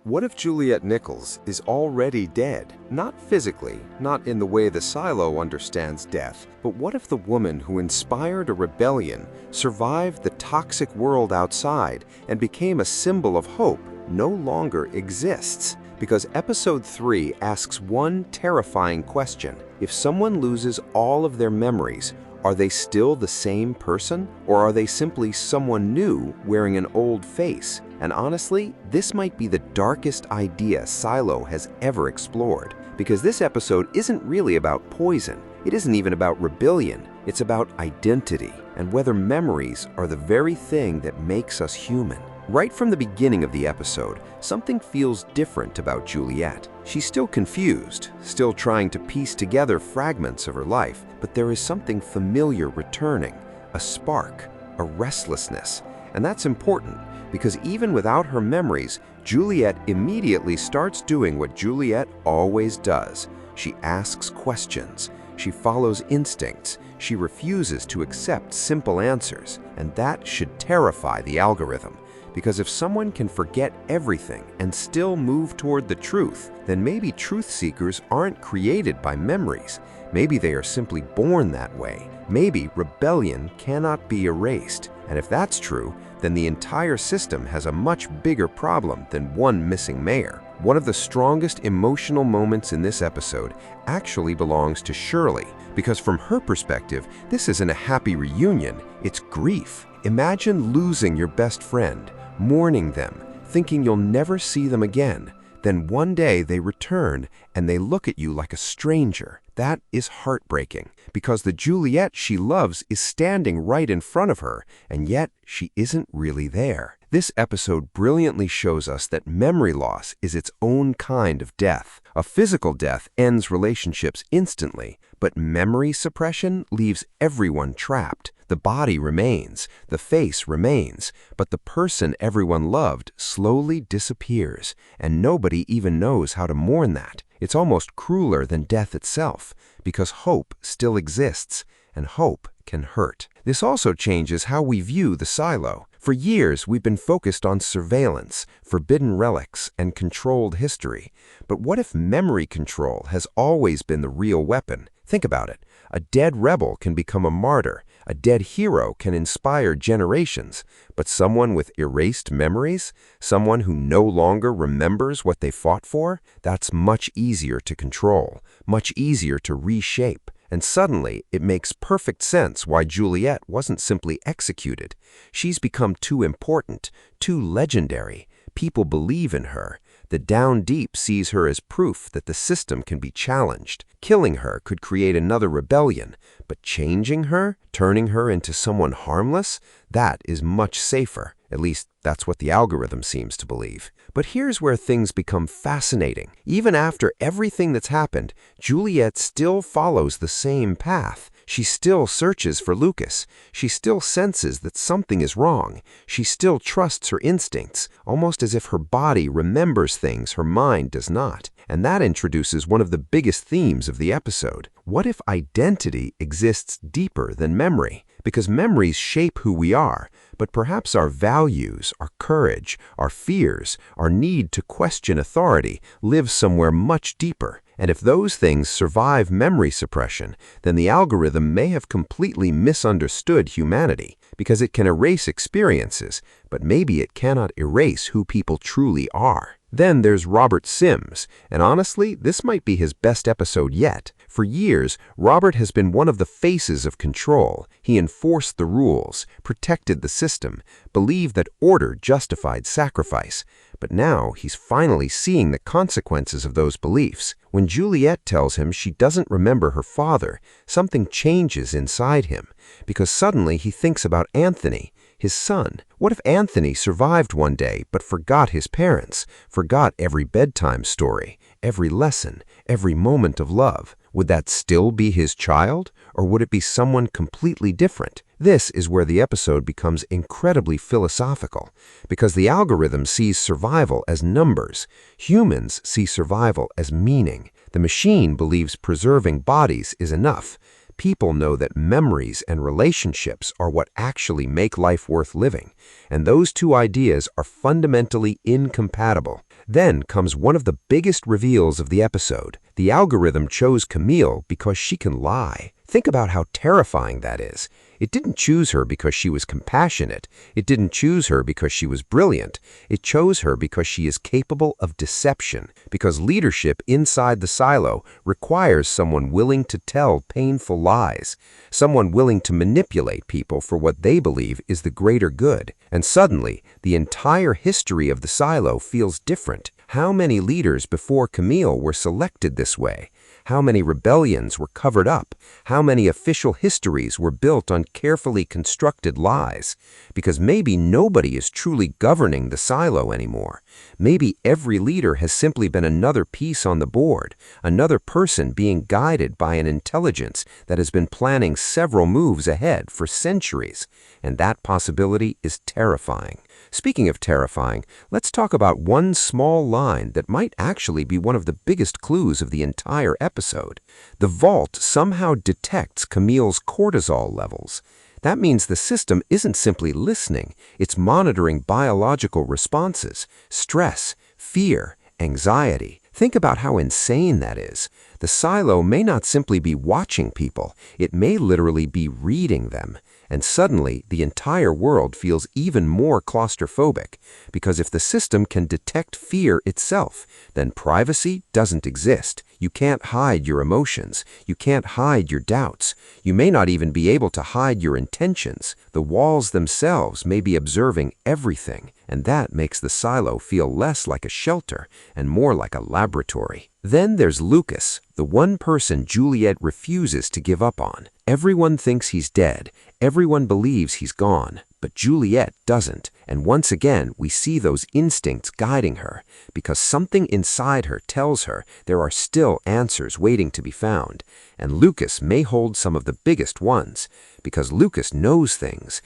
What if Juliette Nichols is already dead? Not physically, not in the way the silo understands death, but what if the woman who inspired a rebellion, survived the toxic world outside, and became a symbol of hope no longer exists? Because episode 3 asks one terrifying question. If someone loses all of their memories, are they still the same person, or are they simply someone new wearing an old face? And honestly, this might be the darkest idea Silo has ever explored, because this episode isn't really about poison. It isn't even about rebellion. It's about identity and whether memories are the very thing that makes us human. Right from the beginning of the episode, something feels different about Juliette. She's still confused, still trying to piece together fragments of her life, but there is something familiar returning, a spark, a restlessness. And that's important, because even without her memories, Juliette immediately starts doing what Juliette always does. She asks questions. She follows instincts. She refuses to accept simple answers. And that should terrify the algorithm. Because if someone can forget everything and still move toward the truth, then maybe truth seekers aren't created by memories. Maybe they are simply born that way. Maybe rebellion cannot be erased. And if that's true, then the entire system has a much bigger problem than one missing mayor. One of the strongest emotional moments in this episode actually belongs to Shirley, because from her perspective, this isn't a happy reunion, it's grief. Imagine losing your best friend, mourning them, thinking you'll never see them again. Then one day they return and they look at you like a stranger. That is heartbreaking, because the Juliette she loves is standing right in front of her, and yet she isn't really there. This episode brilliantly shows us that memory loss is its own kind of death. A physical death ends relationships instantly, but memory suppression leaves everyone trapped. The body remains, the face remains, but the person everyone loved slowly disappears, and nobody even knows how to mourn that. It's almost crueler than death itself, because hope still exists, and hope can hurt. This also changes how we view the silo. For years, we've been focused on surveillance, forbidden relics, and controlled history. But what if memory control has always been the real weapon? Think about it. A dead rebel can become a martyr. A dead hero can inspire generations. But someone with erased memories, someone who no longer remembers what they fought for, that's much easier to control, much easier to reshape. And suddenly, it makes perfect sense why Juliette wasn't simply executed. She's become too important, too legendary. People believe in her. The down deep sees her as proof that the system can be challenged. Killing her could create another rebellion, but changing her, turning her into someone harmless, that is much safer. At least, that's what the algorithm seems to believe. But here's where things become fascinating. Even after everything that's happened, Juliette still follows the same path. She still searches for Lukas. She still senses that something is wrong. She still trusts her instincts, almost as if her body remembers things her mind does not. And that introduces one of the biggest themes of the episode. What if identity exists deeper than memory? Because memories shape who we are, but perhaps our values, our courage, our fears, our need to question authority live somewhere much deeper. And if those things survive memory suppression, then the algorithm may have completely misunderstood humanity, because it can erase experiences, but maybe it cannot erase who people truly are. Then there's Robert Sims, and honestly, this might be his best episode yet. For years, Robert has been one of the faces of control. He enforced the rules, protected the system, believed that order justified sacrifice. But now he's finally seeing the consequences of those beliefs. When Juliette tells him she doesn't remember her father, something changes inside him, because suddenly he thinks about Anthony, his son. What if Anthony survived one day but forgot his parents, forgot every bedtime story, every lesson, every moment of love? Would that still be his child, or would it be someone completely different? This is where the episode becomes incredibly philosophical, because the algorithm sees survival as numbers. Humans see survival as meaning. The machine believes preserving bodies is enough. People know that memories and relationships are what actually make life worth living, and those two ideas are fundamentally incompatible. Then comes one of the biggest reveals of the episode. The algorithm chose Camille because she can lie. Think about how terrifying that is. It didn't choose her because she was compassionate. It didn't choose her because she was brilliant. It chose her because she is capable of deception, because leadership inside the silo requires someone willing to tell painful lies, someone willing to manipulate people for what they believe is the greater good. And suddenly, the entire history of the silo feels different. How many leaders before Camille were selected this way? How many rebellions were covered up? How many official histories were built on carefully constructed lies? Because maybe nobody is truly governing the silo anymore. Maybe every leader has simply been another piece on the board, another person being guided by an intelligence that has been planning several moves ahead for centuries. And that possibility is terrifying. Speaking of terrifying, let's talk about one small line that might actually be one of the biggest clues of the entire episode. The vault somehow detects Camille's cortisol levels. That means the system isn't simply listening, it's monitoring biological responses, stress, fear, anxiety. Think about how insane that is. The silo may not simply be watching people, it may literally be reading them. And suddenly, the entire world feels even more claustrophobic, because if the system can detect fear itself, then privacy doesn't exist. You can't hide your emotions. You can't hide your doubts. You may not even be able to hide your intentions. The walls themselves may be observing everything, and that makes the silo feel less like a shelter and more like a laboratory. Then there's Lukas, the one person Juliette refuses to give up on. Everyone thinks he's dead. Everyone believes he's gone. But Juliette doesn't, and once again we see those instincts guiding her, because something inside her tells her there are still answers waiting to be found, and Lukas may hold some of the biggest ones, because Lukas knows things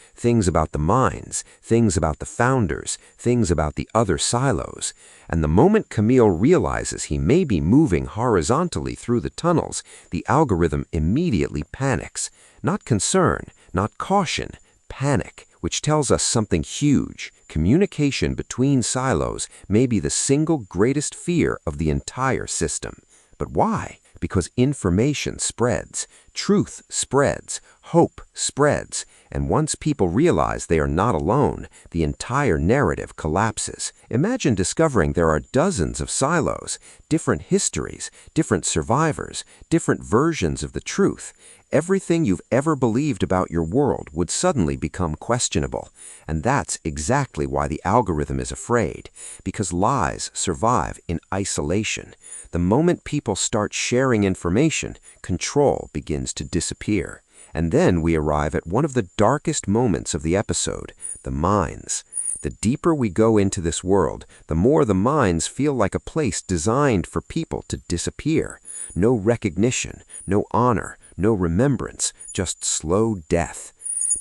about the mines, things about the founders, things about the other silos, and the moment Camille realizes he may be moving horizontally through the tunnels, the algorithm immediately panics. Not concern, not caution, panic, which tells us something huge. Communication between silos may be the single greatest fear of the entire system. But why? Because information spreads, truth spreads, hope spreads, and once people realize they are not alone, the entire narrative collapses. Imagine discovering there are dozens of silos, different histories, different survivors, different versions of the truth. Everything you've ever believed about your world would suddenly become questionable. And that's exactly why the algorithm is afraid, because lies survive in isolation. The moment people start sharing information, control begins to disappear. And then we arrive at one of the darkest moments of the episode, the mines. The deeper we go into this world, the more the mines feel like a place designed for people to disappear. No recognition, no honor, no remembrance, just slow death.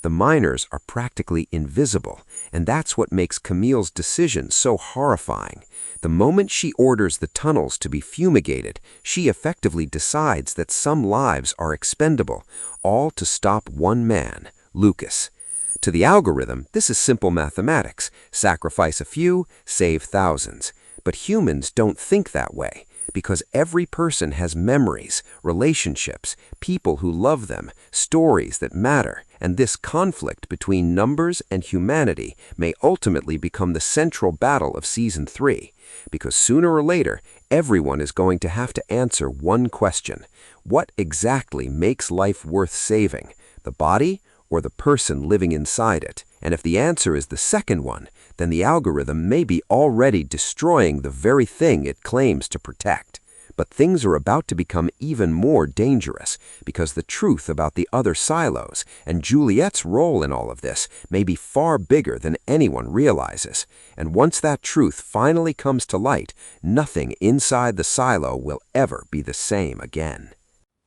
The miners are practically invisible, and that's what makes Camille's decision so horrifying. The moment she orders the tunnels to be fumigated, she effectively decides that some lives are expendable, all to stop one man, Lukas. To the algorithm, this is simple mathematics. Sacrifice a few, save thousands. But humans don't think that way, because every person has memories, relationships, people who love them, stories that matter, and this conflict between numbers and humanity may ultimately become the central battle of Season 3, because sooner or later, everyone is going to have to answer one question. What exactly makes life worth saving? The body or the person living inside it? And if the answer is the second one, then the algorithm may be already destroying the very thing it claims to protect. But things are about to become even more dangerous, because the truth about the other silos and Juliette's role in all of this may be far bigger than anyone realizes. And once that truth finally comes to light, nothing inside the silo will ever be the same again.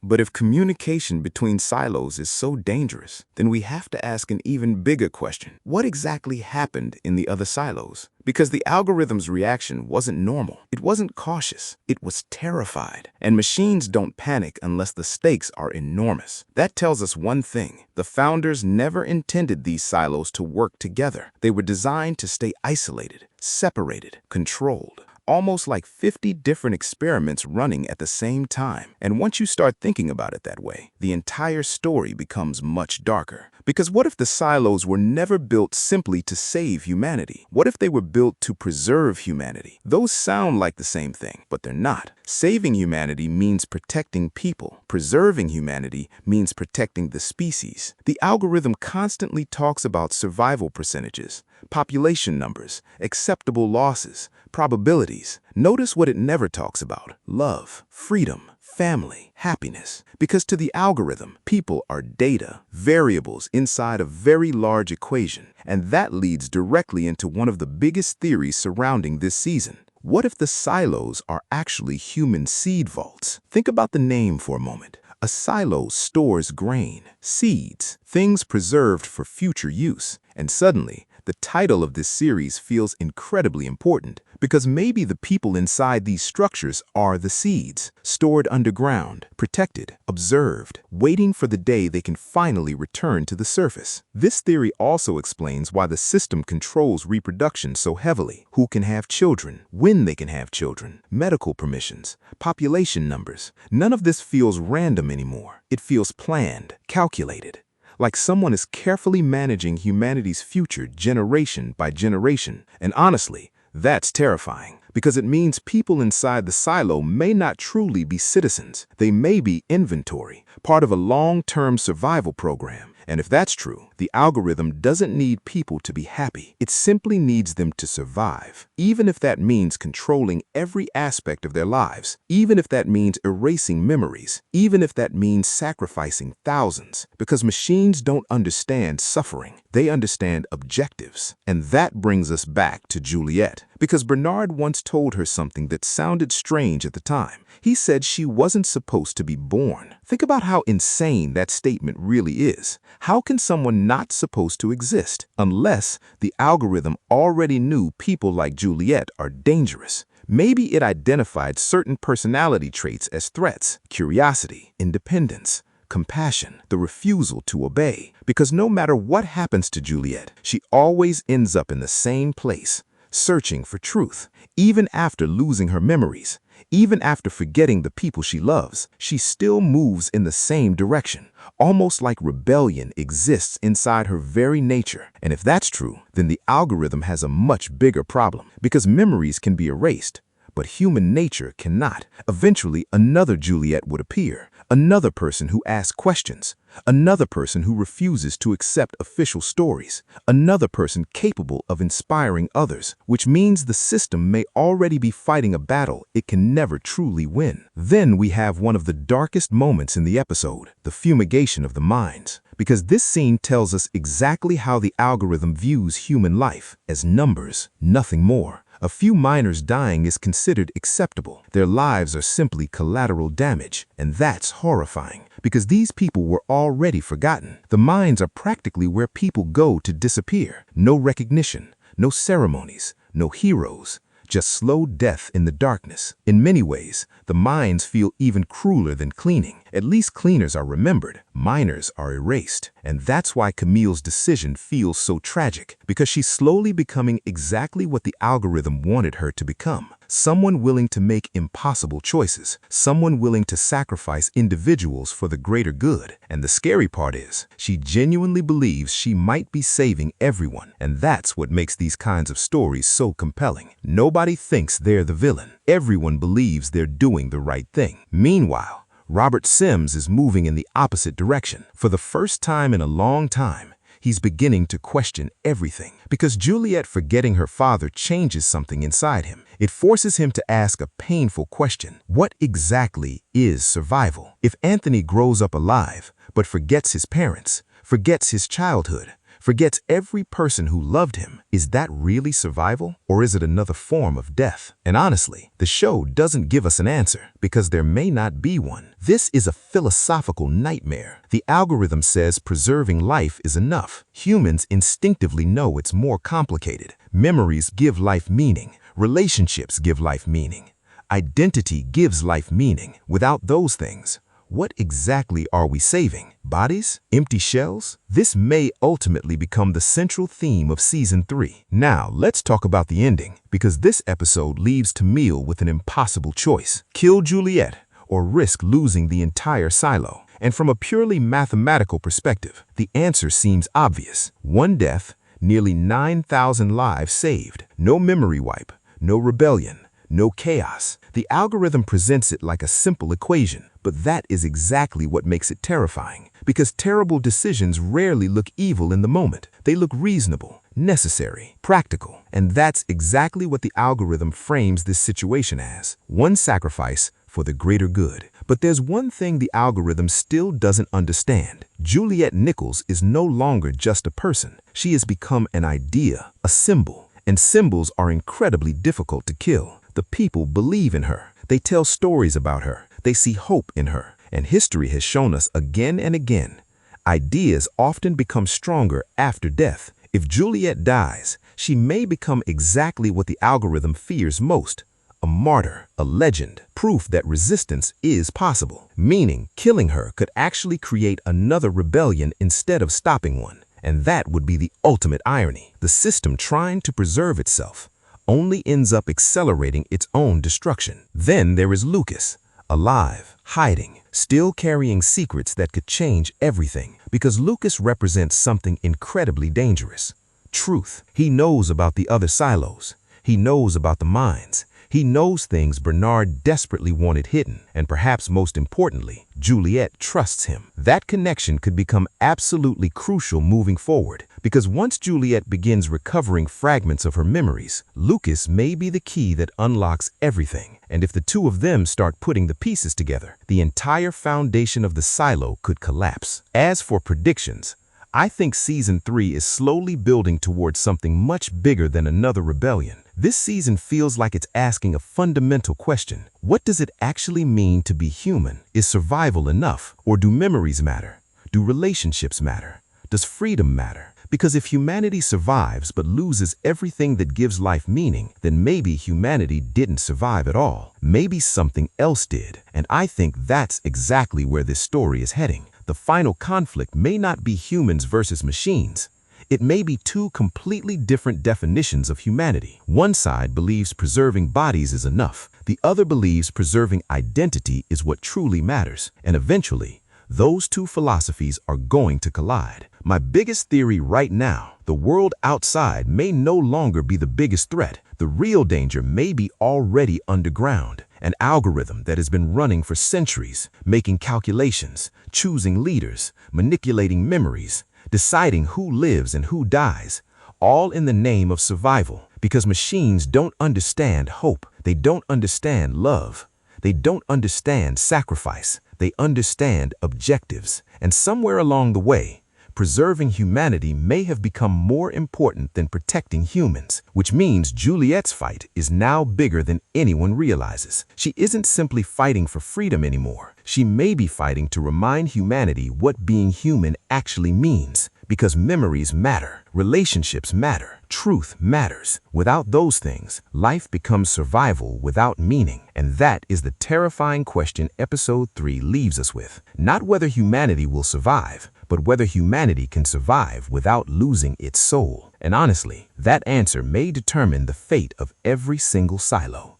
But if communication between silos is so dangerous, then we have to ask an even bigger question. What exactly happened in the other silos? Because the algorithm's reaction wasn't normal. It wasn't cautious. It was terrified. And machines don't panic unless the stakes are enormous. That tells us one thing. The founders never intended these silos to work together. They were designed to stay isolated, separated, controlled. almost like 50 different experiments running at the same time. And once you start thinking about it that way, the entire story becomes much darker. Because what if the silos were never built simply to save humanity? What if they were built to preserve humanity? Those sound like the same thing, but they're not. Saving humanity means protecting people. Preserving humanity means protecting the species. The algorithm constantly talks about survival percentages, population numbers, acceptable losses, probabilities. Notice what it never talks about: love, freedom, family, happiness. Because to the algorithm, people are data, variables inside a very large equation. And that leads directly into one of the biggest theories surrounding this season. What if the silos are actually human seed vaults? Think about the name for a moment. A silo stores grain, seeds, things preserved for future use. And suddenly, the title of this series feels incredibly important, because maybe the people inside these structures are the seeds, stored underground, protected, observed, waiting for the day they can finally return to the surface. This theory also explains why the system controls reproduction so heavily: who can have children, when they can have children, medical permissions, population numbers. None of this feels random anymore. It feels planned, calculated. Like someone is carefully managing humanity's future generation by generation. And honestly, that's terrifying, because it means people inside the silo may not truly be citizens. They may be inventory, part of a long-term survival program. And if that's true, the algorithm doesn't need people to be happy. It simply needs them to survive, even if that means controlling every aspect of their lives, even if that means erasing memories, even if that means sacrificing thousands. Because machines don't understand suffering. They understand objectives. And that brings us back to Juliette. Because Bernard once told her something that sounded strange at the time. He said she wasn't supposed to be born. Think about how insane that statement really is. How can someone not supposed to exist unless the algorithm already knew people like Juliette are dangerous? Maybe it identified certain personality traits as threats: curiosity, independence, compassion, the refusal to obey. Because no matter what happens to Juliette, she always ends up in the same place, searching for truth. Even after losing her memories, even after forgetting the people she loves, she still moves in the same direction, almost like rebellion exists inside her very nature. And if that's true, then the algorithm has a much bigger problem, because memories can be erased, but human nature cannot. Eventually, another Juliette would appear, another person who asks questions, another person who refuses to accept official stories, another person capable of inspiring others, which means the system may already be fighting a battle it can never truly win. Then we have one of the darkest moments in the episode, the fumigation of the minds. Because this scene tells us exactly how the algorithm views human life: as numbers, nothing more. A few miners dying is considered acceptable. Their lives are simply collateral damage, and that's horrifying, because these people were already forgotten. The mines are practically where people go to disappear. No recognition, no ceremonies, no heroes. Just slow death in the darkness. In many ways, the mines feel even crueler than cleaning. At least cleaners are remembered, miners are erased. And that's why Camille's decision feels so tragic, because she's slowly becoming exactly what the algorithm wanted her to become. Someone willing to make impossible choices, someone willing to sacrifice individuals for the greater good. And the scary part is, she genuinely believes she might be saving everyone. And that's what makes these kinds of stories so compelling. Nobody thinks they're the villain. Everyone believes they're doing the right thing. Meanwhile, Robert Sims is moving in the opposite direction. For the first time in a long time, he's beginning to question everything. Because Juliette forgetting her father changes something inside him. It forces him to ask a painful question. What exactly is survival? If Anthony grows up alive, but forgets his parents, forgets his childhood, forgets every person who loved him, is that really survival? Or is it another form of death? And honestly, the show doesn't give us an answer, because there may not be one. This is a philosophical nightmare. The algorithm says preserving life is enough. Humans instinctively know it's more complicated. Memories give life meaning. Relationships give life meaning. Identity gives life meaning. Without those things, What exactly are we saving? Bodies? Empty shells? This may ultimately become the central theme of Season 3. Now, let's talk about the ending, because this episode leaves Camille with an impossible choice. Kill Juliette or risk losing the entire silo. And from a purely mathematical perspective, the answer seems obvious. One death, nearly 9,000 lives saved. No memory wipe, no rebellion, no chaos. The algorithm presents it like a simple equation, but that is exactly what makes it terrifying. Because terrible decisions rarely look evil in the moment. They look reasonable, necessary, practical. And that's exactly what the algorithm frames this situation as. One sacrifice for the greater good. But there's one thing the algorithm still doesn't understand. Juliette Nichols is no longer just a person. She has become an idea, a symbol. And symbols are incredibly difficult to kill. The people believe in her. They tell stories about her. They see hope in her. And history has shown us again and again, ideas often become stronger after death. If Juliette dies, she may become exactly what the algorithm fears most, a martyr, a legend, proof that resistance is possible. Meaning, killing her could actually create another rebellion instead of stopping one. And that would be the ultimate irony. The system trying to preserve itself only ends up accelerating its own destruction. Then there is Lukas, alive, hiding, still carrying secrets that could change everything, because Lukas represents something incredibly dangerous. Truth. He knows about the other silos. He knows about the mines. He knows things Bernard desperately wanted hidden, and perhaps most importantly, Juliette trusts him. That connection could become absolutely crucial moving forward, because once Juliette begins recovering fragments of her memories, Lukas may be the key that unlocks everything. And if the two of them start putting the pieces together, the entire foundation of the silo could collapse. As for predictions, I think Season 3 is slowly building towards something much bigger than another rebellion. This season feels like it's asking a fundamental question. What does it actually mean to be human? Is survival enough? Or do memories matter? Do relationships matter? Does freedom matter? Because if humanity survives but loses everything that gives life meaning, then maybe humanity didn't survive at all. Maybe something else did. And I think that's exactly where this story is heading. The final conflict may not be humans versus machines. It may be two completely different definitions of humanity. One side believes preserving bodies is enough. The other believes preserving identity is what truly matters. And eventually, those two philosophies are going to collide. My biggest theory right now, the world outside may no longer be the biggest threat. The real danger may be already underground. An algorithm that has been running for centuries, making calculations, choosing leaders, manipulating memories, deciding who lives and who dies, all in the name of survival. Because machines don't understand hope. They don't understand love. They don't understand sacrifice. They understand objectives. And somewhere along the way, preserving humanity may have become more important than protecting humans, which means Juliette's fight is now bigger than anyone realizes. She isn't simply fighting for freedom anymore. She may be fighting to remind humanity what being human actually means. Because memories matter, relationships matter, truth matters. Without those things, life becomes survival without meaning. And that is the terrifying question Episode 3 leaves us with. Not whether humanity will survive, but whether humanity can survive without losing its soul. And honestly, that answer may determine the fate of every single silo.